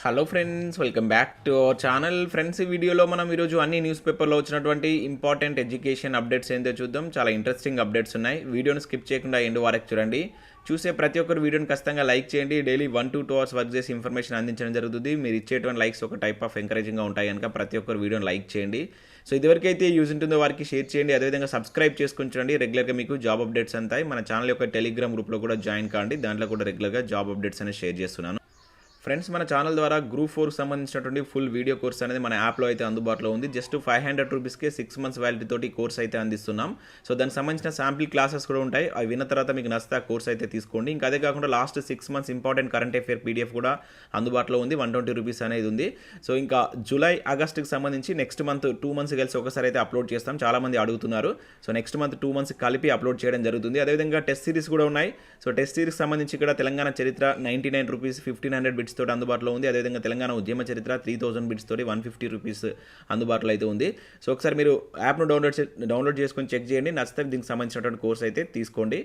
Hello friends, welcome back to our channel. Friends, ఈ వీడియోలో మనం ఈరోజు అన్ని న్యూస్ పేపర్లో వచ్చినటువంటి ఇంపార్టెంట్ ఎడ్యుకేషన్ అప్డేట్స్ ఏంటో చూద్దాం. చాలా ఇంట్రెస్టింగ్ అప్డేట్స్ ఉన్నాయి. వీడియోని స్కిప్ చేయకుండా ఎండ్ వరకు చూడండి. చూసే ప్రతి ఒక్కరు వీడియోని ఖచ్చితంగా లైక్ చేయండి. డైలీ 1 to 2 hours వర్క్ చేసి ఇన్ఫర్మేషన్ అందించడం జరుగుతుంది. మీరు ఇచ్చేటువంటి లైక్స్ ఒక టైప్ ఆఫ్ ఎంకరేజింగ్గా ఉంటాయి కనుక ప్రతి ఒక్కరు వీడియోని లైక్ చేయండి. సో ఇదివరకైతే యూజ్ ఉంటుందో వారికి షేర్ చేయండి. అదేవిధంగా సబ్స్క్రైబ్ చేసుకుని చూడండి. రెగ్యులర్గా మీకు జాబ్ అప్డేట్స్ అంతాయి. మన ఛానల్ యొక్క టెలిగ్రామ్ గ్రూప్లో కూడా జాయిన్ కాండి. దాంట్లో కూడా రెగ్యులర్గా జాబ్ అప్డేట్స్ అనేది షేర్ చేస్తున్నాను. ఫ్రెండ్స్, మన ఛానల్ ద్వారా గ్రూప్ 4 సంబంధించినటువంటి ఫుల్ వీడియో కోర్స్ అనేది మన యాప్లో అయితే అందుబాటులో ఉంది. జస్ట్ 500 రూపీస్కే 6 months వ్యాలిటీ తోటి కోర్స్ అయితే అందిస్తున్నాం. సో దానికి సంబంధించిన శాంపిల్ క్లాసెస్ కూడా ఉంటాయి. అవి విన్న తర్వాత మీకు నచ్చితే ఆ కోర్స్ అయితే తీసుకోండి. ఇంకా అదే కాకుండా last 6 months important current affair PDF కూడా అందుబాటులో ఉంది. 120 రూపీస్ అనేది ఉంది. సో ఇంకా జూలై ఆగస్ట్కి సంబంధించి నెక్స్ట్ మంత్ 2 months కలిసి ఒకసారి అయితే అప్లోడ్ చేస్తాం. చాలామంది అడుగుతున్నారు. సో నెక్స్ట్ మంత్ 2 months కలిపి అప్లోడ్ చేయడం జరుగుతుంది. అదేవిధంగా టెస్ట్ సిరీస్ కూడా ఉన్నాయి. సో టెస్ట్ సిరీస్ సంబంధించి ఇక్కడ తెలంగాణ చరిత్ర 99 రూపీస్ 1500 బిట్స్ తోటి అందుబాటులో ఉంది. అదేవిధంగా తెలంగాణ ఉద్యమ చరిత్ర 3000 బిట్స్ తోటి 150 రూపీస్ అందుబాటులో అయితే ఉంది. సో ఒకసారి మీరు యాప్ను డౌన్లోడ్ చేసుకొని చెక్ చేయండి. నచ్చితే దీనికి సంబంధించినటువంటి కోర్స్ అయితే తీసుకోండి.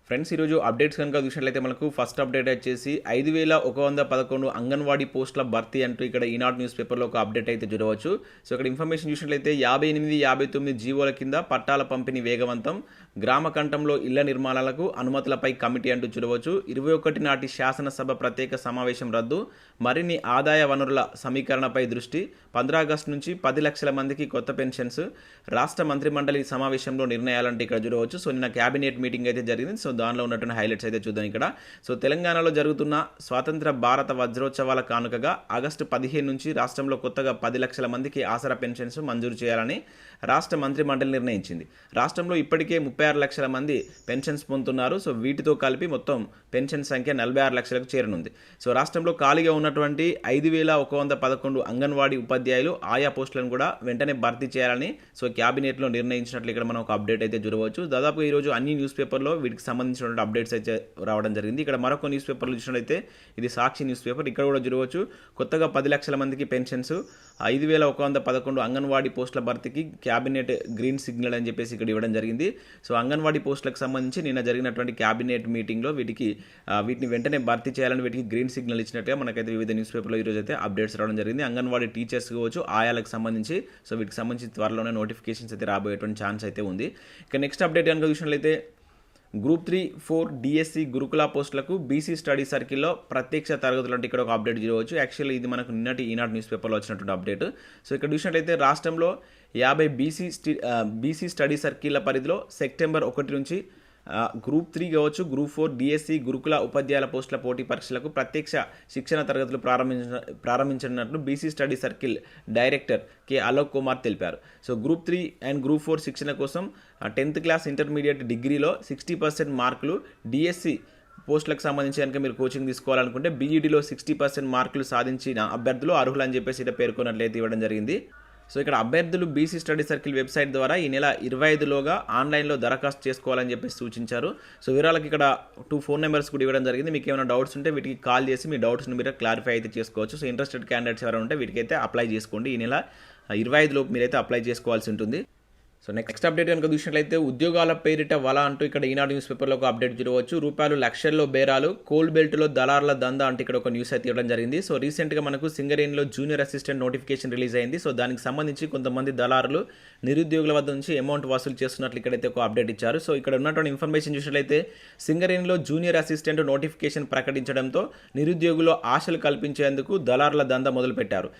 ఫ్రెండ్స్, ఈరోజు అప్డేట్స్ కనుక చూసినట్లయితే మనకు ఫస్ట్ అప్డేట్ వచ్చేసి 5111 అంగన్వాడీ పోస్టుల భర్తీ అంటూ ఇక్కడ ఈనాడు న్యూస్ పేపర్లో ఒక అప్డేట్ అయితే చూడవచ్చు. సో ఇక్కడ ఇన్ఫర్మేషన్ చూసినట్లయితే 58, 59 జీవోల కింద పట్టాల పంపిణీ వేగవంతం, గ్రామ కంఠంలో ఇళ్ల నిర్మాణాలకు అనుమతులపై కమిటీ అంటూ చూడవచ్చు. 21 నాటి శాసనసభ ప్రత్యేక సమావేశం రద్దు, మరిన్ని ఆదాయ వనరుల సమీకరణపై దృష్టి, 15 ఆగస్టు నుంచి 10 లక్షల మందికి కొత్త పెన్షన్స్, రాష్ట్ర మంత్రిమండలి సమావేశంలో నిర్ణయాలంటే ఇక్కడ చూడవచ్చు. సో నిన్న క్యాబినెట్ మీటింగ్ అయితే జరిగింది. సో దానిలో ఉన్నటువంటి హైలైట్స్ అయితే చూద్దాం ఇక్కడ. సో తెలంగాణలో జరుగుతున్న స్వాతంత్ర భారత వజ్రోత్సవాల కానుకగా ఆగస్టు 15 నుంచి రాష్ట్రంలో కొత్తగా 10 లక్షల మందికి ఆసరా పెన్షన్స్ మంజూరు చేయాలని రాష్ట్ర మంత్రి మండలి నిర్ణయించింది. రాష్ట్రంలో ఇప్పటికే 36 లక్షల మంది పెన్షన్స్ పొందుతున్నారు. సో వీటితో కలిపి మొత్తం పెన్షన్ సంఖ్య 46 లక్షలకు చేరనుంది. సో రాష్ట్రంలో ఖాళీగా ఉన్నటువంటి 5111 అంగన్వాడీ ఉపాధ్యాయులు ఆయా పోస్టులను కూడా వెంటనే భర్తీ చేయాలని సో క్యాబినెట్లో నిర్ణయించినట్లు ఇక్కడ మనం ఒక అప్డేట్ అయితే చూడవచ్చు. దాదాపు ఈరోజు అన్ని న్యూస్ పేపర్లో వీటికి సంబంధించినటువంటి అప్డేట్స్ అయితే రావడం జరిగింది. ఇక్కడ మరొక న్యూస్ పేపర్లు చూసినట్లయితే ఇది సాక్షి న్యూస్ పేపర్. ఇక్కడ కూడా చూడవచ్చు కొత్తగా 10 లక్షల మందికి పెన్షన్స్, 5111 అంగన్వాడీ పోస్టుల భర్తీకి క్యాబినెట్ గ్రీన్ సిగ్నల్ అని చెప్పేసి ఇక్కడ ఇవ్వడం జరిగింది. సో అంగన్వాడీ పోస్టులకు సంబంధించి నిన్న జరిగినటువంటి క్యాబినెట్ మీటింగ్లో వీటిని వెంటనే భర్తీ చేయాలని వీటికి గ్రీన్ సిగ్నల్ ఇచ్చినట్టుగా మనకైతే వివిధ న్యూస్ పేపర్లో ఈరోజు అయితే అప్డేట్స్ రావడం జరిగింది. అంగన్వాడీ టీచర్స్ కావచ్చు, ఆయాలకు సంబంధించి సో వీటికి సంబంధించి త్వరలోనే నోటిఫికేషన్స్ అయితే రాబోయేటువంటి ఛాన్స్ అయితే ఉంది. ఇక నెక్స్ట్ అప్డేట్ కనుక చూసినట్లయితే గ్రూప్ 3, 4 డిఎస్సి గురుకుల పోస్టులకు బీసీ స్టడీ సర్కిల్లో ప్రత్యక్ష తరగతులు అంటే ఇక్కడ ఒక అప్డేట్ చూడవచ్చు. యాక్చువల్లీ ఇది మనకు నిన్నటి ఈనాడు న్యూస్ పేపర్లో వచ్చినటువంటి అప్డేట్. సో ఇక్కడ చూసినట్లయితే రాష్ట్రంలో 50 బీసీ స్టడీ సర్కిళ్ల పరిధిలో సెప్టెంబర్ 1 నుంచి గ్రూప్ 3 కావచ్చు, గ్రూప్ 4 డిఎస్సి గురుకుల ఉపాధ్యాయుల పోస్టుల పోటీ పరీక్షలకు ప్రత్యక్ష శిక్షణ తరగతులు ప్రారంభించనున్నట్లు BC study circle director K Alok Kumar తెలిపారు. సో గ్రూప్ 3 అండ్ గ్రూప్ 4 శిక్షణ కోసం 10th క్లాస్ ఇంటర్మీడియట్ డిగ్రీలో 60% మార్కులు, డిఎస్సి పోస్టులకు సంబంధించి కనుక మీరు కోచింగ్ తీసుకోవాలనుకుంటే బీఈడీలో 60% మార్కులు సాధించిన అభ్యర్థులు అర్హులు అని చెప్పేసి ఇక్కడ పేర్కొన్నట్లయితే ఇవ్వడం జరిగింది. సో ఇక్కడ అభ్యర్థులు బీసీ స్టడీ సర్కిల్ వెబ్సైట్ ద్వారా ఈ నెల 25లోగా ఆన్లైన్లో దరఖాస్తు చేసుకోవాలని చెప్పేసి సూచించారు. సో వివరాలకు ఇక్కడ 2 phone నెంబర్స్ కూడా ఇవ్వడం జరిగింది. మీకు ఏమైనా డౌట్స్ ఉంటే వీటికి కాల్ చేసి మీ డౌట్స్ని మీరు క్లారిఫై అయితే చేసుకోవచ్చు. సో ఇంట్రెస్టెడ్ క్యాండిడేట్స్ ఎవరైనా ఉంటే వీటికైతే అప్లై చేసుకోండి. ఈ నెల 25లోపు మీరైతే అప్లై చేసుకోవాల్సి ఉంటుంది. సో నెక్స్ట్ అప్డేట్ కనుక చూసినట్లయితే ఉద్యోగాల పేరిట వల అంటూ ఇక్కడ ఈనాడు న్యూస్ పేపర్లో ఒక అప్డేట్ చూడవచ్చు. రూపాయలు లక్షల్లో బేరాలు, కోల్ బెల్ట్లో దళారుల దందా అంటే ఇక్కడ ఒక న్యూస్ అయితే ఇవ్వడం జరిగింది. సో రీసెంట్గా మనకు సింగరేణిలో జూనియర్ అసిస్టెంట్ నోటిఫికేషన్ రిలీజ్ అయింది. సో దానికి సంబంధించి కొంతమంది దళారులు నిరుద్యోగుల వద్ద నుంచి అమౌంట్ వసూలు చేస్తున్నట్లు ఇక్కడైతే ఒక అప్డేట్ ఇచ్చారు. సో ఇక్కడ ఉన్నటువంటి ఇన్ఫర్మేషన్ చూసినట్లయితే సింగరేణిలో జూనియర్ అసిస్టెంట్ నోటిఫికేషన్ ప్రకటించడంతో నిరుద్యోగులు ఆశలు కల్పించేందుకు దళారుల దందా మొదలుపెట్టారు.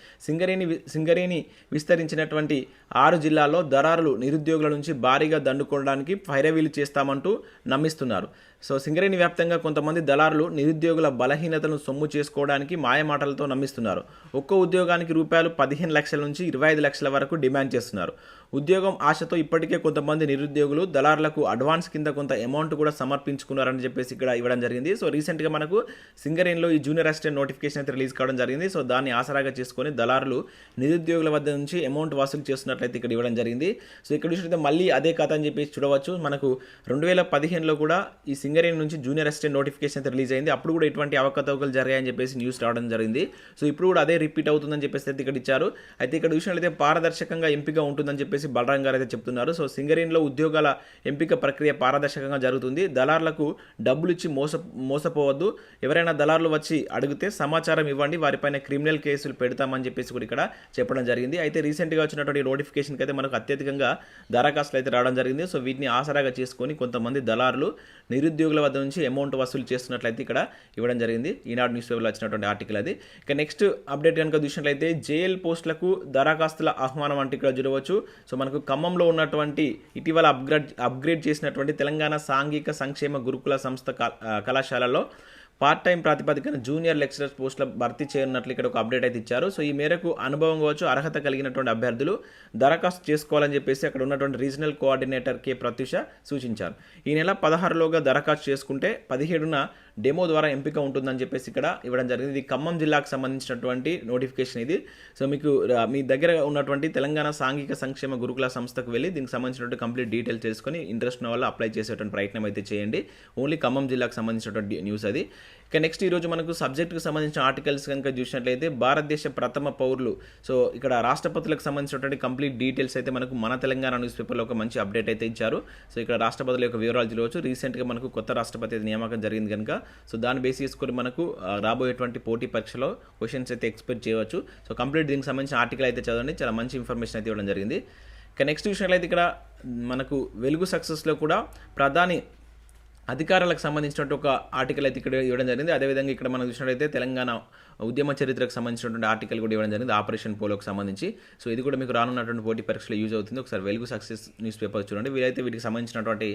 సింగరేణి విస్తరించినటువంటి 6 జిల్లాల్లో దళారులు నిరుద్యోగుల నుంచి భారీగా దండుకోవడానికి ఫైరవీలు చేస్తామంటూ నమ్మిస్తున్నారు. సో సింగరేణి వ్యాప్తంగా కొంతమంది దళారులు నిరుద్యోగుల బలహీనతను సొమ్ము చేసుకోవడానికి మాయమాటలతో నమ్మిస్తున్నారు. ఒక్కో ఉద్యోగానికి రూపాయలు 15 లక్షల నుంచి 25 లక్షల వరకు డిమాండ్ చేస్తున్నారు. ఉద్యోగం ఆశతో ఇప్పటికే కొంతమంది నిరుద్యోగులు దళారులకు అడ్వాన్స్ కింద కొంత అమౌంట్ కూడా సమర్పించుకున్నారని చెప్పేసి ఇక్కడ ఇవ్వడం జరిగింది. సో రీసెంట్గా మనకు సింగరేణిలో ఈ జూనియర్ అసిస్టెంట్ నోటిఫికేషన్ అయితే రిలీజ్ కావడం జరిగింది. సో దాన్ని ఆసరాగా చేసుకొని దళారులు నిరుద్యోగుల వద్ద నుంచి అమౌంట్ వసూలు చేస్తున్నట్లయితే ఇక్కడ ఇవ్వడం జరిగింది. సో ఇక్కడ చూసినట్లయితే మళ్ళీ అదే కథ అని చెప్పేసి చూడవచ్చు. మనకు 2015లో కూడా ఈ సింగరేణి నుంచి జూనియర్ అసిస్టెంట్ నోటిఫికేషన్ అయితే రిలీజ్ అయింది. అప్పుడు కూడా ఇటువంటి అవకతవకలు జరిగాయని చెప్పేసి న్యూస్ రావడం జరిగింది. సో ఇప్పుడు కూడా అదే రిపీట్ అవుతుందని చెప్పేసి అయితే ఇక్కడ ఇచ్చారు. అయితే ఇక్కడ చూసినట్లయితే పారదర్శకంగా ఎంపిక ఉంటుందని చెప్పేసి బలరాం గారు అయితే చెప్తున్నారు. సో సింగరేణిలో ఉద్యోగాల ఎంపిక ప్రక్రియ పారదర్శకంగా జరుగుతుంది. దళారులకు డబ్బులు ఇచ్చి మోసపోవద్దు. ఎవరైనా దళారులు వచ్చి అడిగితే సమాచారం ఇవ్వండి, వారిపైన క్రిమినల్ కేసులు పెడతామని చెప్పేసి కూడా ఇక్కడ చెప్పడం జరిగింది. అయితే రీసెంట్గా వచ్చినటువంటి నోటిఫికేషన్కి అయితే మనకు అత్యధికంగా దరఖాస్తులు అయితే రావడం జరిగింది. సో వీటిని ఆసరాగా చేసుకొని కొంతమంది దళారులు నిరుద్యోగుల వద్ద నుంచి అమౌంట్ వసూలు చేస్తున్నట్లయితే ఇక్కడ ఇవ్వడం జరిగింది. ఈనాడు న్యూస్ పేపర్లో వచ్చినటువంటి ఆర్టికల్ అది. ఇక నెక్స్ట్ అప్డేట్ కనుక చూసినట్లయితే జేఎల్ పోస్టులకు దరఖాస్తుల ఆహ్వానం అంటే ఇక్కడ చూడవచ్చు. సో మనకు ఖమ్మంలో ఉన్నటువంటి ఇటీవల అప్గ్రేడ్ చేసినటువంటి తెలంగాణ సాంఘిక సంక్షేమ గురుకుల సంస్థ కళాశాలలో పార్ట్ టైం ప్రాతిపదికన జూనియర్ లెక్చరర్స్ పోస్టుల భర్తీ చేయనున్నట్లు ఇక్కడ ఒక అప్డేట్ అయితే ఇచ్చారు. సో ఈ మేరకు అనుభవం కావచ్చు, అర్హత కలిగినటువంటి అభ్యర్థులు దరఖాస్తు చేసుకోవాలని చెప్పేసి అక్కడ ఉన్నటువంటి రీజనల్ కోఆర్డినేటర్ కె ప్రత్యూష సూచించారు. ఈ నెల 16లోగా దరఖాస్తు చేసుకుంటే 17న డెమో ద్వారా ఎంపిక ఉంటుందని చెప్పేసి ఇక్కడ ఇవ్వడం జరిగింది. ఇది ఖమ్మం జిల్లాకు సంబంధించినటువంటి నోటిఫికేషన్ ఇది. సో మీకు మీ దగ్గర ఉన్నటువంటి తెలంగాణ సాంఘిక సంక్షేమ గురుకుల సంస్థకు వెళ్ళి దీనికి సంబంధించినటువంటి కంప్లీట్ డీటెయిల్స్ తెలుసుకొని ఇంట్రెస్ట్ ఉన్న వాళ్ళు అప్లై చేసేటువంటి ప్రయత్నం అయితే చేయండి. ఓన్లీ ఖమ్మం జిల్లాకు సంబంధించినటువంటి న్యూస్ అది. ఇక నెక్స్ట్ ఈరోజు మనకు సబ్జెక్టుకు సంబంధించిన ఆర్టికల్స్ కనుక చూసినట్లయితే భారతదేశ ప్రథమ పౌరులు. సో ఇక్కడ రాష్ట్రపతులకు సంబంధించినటువంటి కంప్లీట్ డీటెయిల్స్ అయితే మనకు మన తెలంగాణ న్యూస్ పేపర్లో ఒక మంచి అప్డేట్ అయితే ఇచ్చారు. సో ఇక్కడ రాష్ట్రపతుల యొక్క వివరాలు చూడవచ్చు. రీసెంట్గా మనకు కొత్త రాష్ట్రపతి నియామకం జరిగింది కనుక సో దాన్ని బేస్ చేసుకొని మనకు రాబోయేటువంటి పోటీ పరీక్షలో క్వశ్చన్స్ అయితే ఎక్స్పెక్ట్ చేయవచ్చు. సో కంప్లీట్ దీనికి సంబంధించిన ఆర్టికల్ అయితే చదవండి, చాలా మంచి ఇన్ఫర్మేషన్ అయితే ఇవ్వడం జరిగింది. ఇక నెక్స్ట్ చూసినట్లయితే ఇక్కడ మనకు వెలుగు సక్సెస్లో కూడా ప్రధాని అధికారులకు సంబంధించినట్టు ఒక ఆర్టికల్ అయితే ఇక్కడ ఇవ్వడం జరిగింది. అదేవిధంగా ఇక్కడ మనం చూసినట్లయితే తెలంగాణ ఉద్యమ చరిత్రకు సంబంధించినటువంటి ఆర్టికల్ కూడా ఇవ్వడం జరిగింది, ఆపరేషన్ పోలోకి సంబంధించి. సో ఇది కూడా మీకు రానున్నటువంటి పోటీ పరీక్షలో యూజ్ అవుతుంది. ఒకసారి వెలుగు సక్సెస్ న్యూస్ పేపర్ చూడండి. వీలైతే వీటికి సంబంధించినటువంటి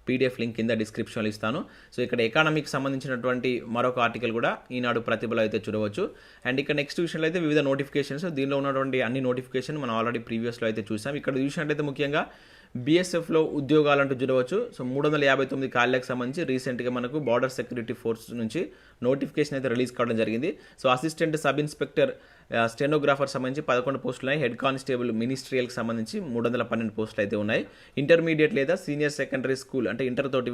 పీడిఎఫ్ లింక్ కింద డిస్క్రిప్షన్లో ఇస్తాను. సో ఇక్కడ ఎకానమీకి సంబంధించినటువంటి మరొక ఆర్టికల్ కూడా ఈనాడు ప్రతిభలో అయితే చూడవచ్చు. అండ్ ఇక్కడ నెక్స్ట్ విషయంలో అయితే వివిధ నోటిఫికేషన్స్, దీనిలో ఉన్నటువంటి అన్ని నోటిఫికేషన్ మనం ఆల్రెడీ ప్రీవియస్లో అయితే చూసాం. ఇక్కడ చూసినట్లయితే ముఖ్యంగా బీఎస్ఎఫ్లో ఉద్యోగాలు అంటూ చూడవచ్చు. సో 359 ఖాళీలకు సంబంధించి రీసెంట్గా మనకు బార్డర్ సెక్యూరిటీ ఫోర్స్ నుంచి నోటిఫికేషన్ అయితే రిలీజ్ కావడం జరిగింది. So assistant sub inspector stenographer సంబంధించి 11 పోస్టులు ఉన్నాయి. హెడ్ కానిస్టేబుల్ మినిస్ట్రియల్కి సంబంధించి 312 పోస్టులు అయితే ఉన్నాయి. ఇంటర్మీడియట్ లేదా సీనియర్ సెకండరీ స్కూల్ అంటే ఇంటర్ తోటి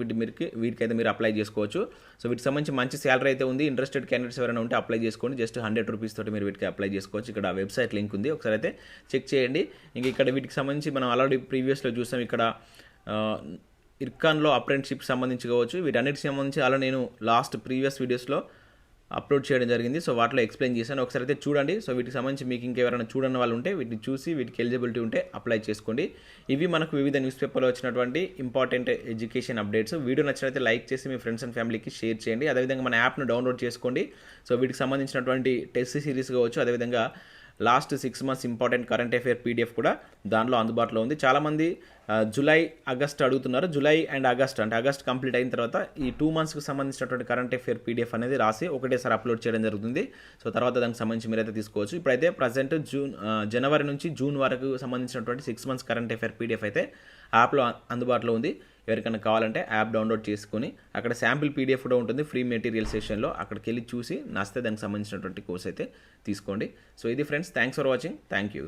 వీటికైతే మీరు అప్లై చేసుకోవచ్చు. సో వీటికి సంబంధించి మంచి శాలరీ అయితే ఉంది. ఇంట్రెస్టెడ్ క్యాండిడేట్స్ ఎవరైనా ఉంటే అప్లై చేసుకోండి. జస్ట్ 100 రూపీస్ తోటి మీరు వీటికి అప్లై చేసుకోవచ్చు. ఇక్కడ వెబ్సైట్ లింక్ ఉంది, ఒకసారి అయితే చెక్ చేయండి. ఇంకా ఇక్కడ వీటికి సంబంధించి మనం ఆల్రెడీ ప్రీవియస్లో చూసాం. ఇక్కడ ఇర్కాన్లో అప్రెంటిషిప్ సంబంధించి కావచ్చు, వీటన్నిటికి సంబంధించి అలా నేను లాస్ట్ ప్రీవియస్ వీడియోస్లో అప్లోడ్ చేయడం జరిగింది. సో వాటిలో ఎక్స్ప్లెయిన్ చేశాను, ఒకసారి అయితే చూడండి. సో వీటికి సంబంధించి మీకు ఇంకెవరైనా చూడని వాళ్ళు ఉంటే వీటిని చూసి వీటికి ఎలిజిబిలిటీ ఉంటే అప్లై చేసుకోండి. ఇవి మనకు వివిధ న్యూస్ పేపర్లో వచ్చినటువంటి ఇంపార్టెంట్ ఎడ్యుకేషన్ అప్డేట్స్. వీడియో నచ్చినట్లయితే లైక్ చేసి మీ ఫ్రెండ్స్ అండ్ ఫ్యామిలీకి షేర్ చేయండి. అదేవిధంగా మన యాప్ను డౌన్లోడ్ చేసుకోండి. సో వీటికి సంబంధించినటువంటి టెస్ట్ సిరీస్ కావచ్చు, అదేవిధంగా last 6 months important current affair PDF కూడా దానిలో అందుబాటులో ఉంది. చాలామంది జూలై ఆగస్ట్ అడుగుతున్నారు. జూలై అండ్ ఆగస్ట్ అంటే ఆగస్ట్ కంప్లీట్ అయిన తర్వాత ఈ 2 monthsకి సంబంధించినటువంటి కరెంట్ అఫేర్ పీడిఎఫ్ అనేది రాసి ఒకటేసారి అప్లోడ్ చేయడం జరుగుతుంది. సో తర్వాత దానికి సంబంధించి మీరైతే తీసుకోవచ్చు. ఇప్పుడైతే ప్రజెంట్ జనవరి నుంచి జూన్ వరకు సంబంధించినటువంటి 6 months కరెంట్ అఫేర్ పీడిఎఫ్ అయితే యాప్లో అందుబాటులో ఉంది. ఎవరికైనా కావాలంటే యాప్ డౌన్లోడ్ చేసుకొని అక్కడ శాంపిల్ పీడిఎఫ్ కూడా ఉంటుంది ఫ్రీ మెటీరియల్ సెషన్లో, అక్కడికి వెళ్ళి చూసి నచ్చితే దానికి సంబంధించినటువంటి కోర్స్ అయితే తీసుకోండి. సో ఇది friends, thanks for watching. Thank you.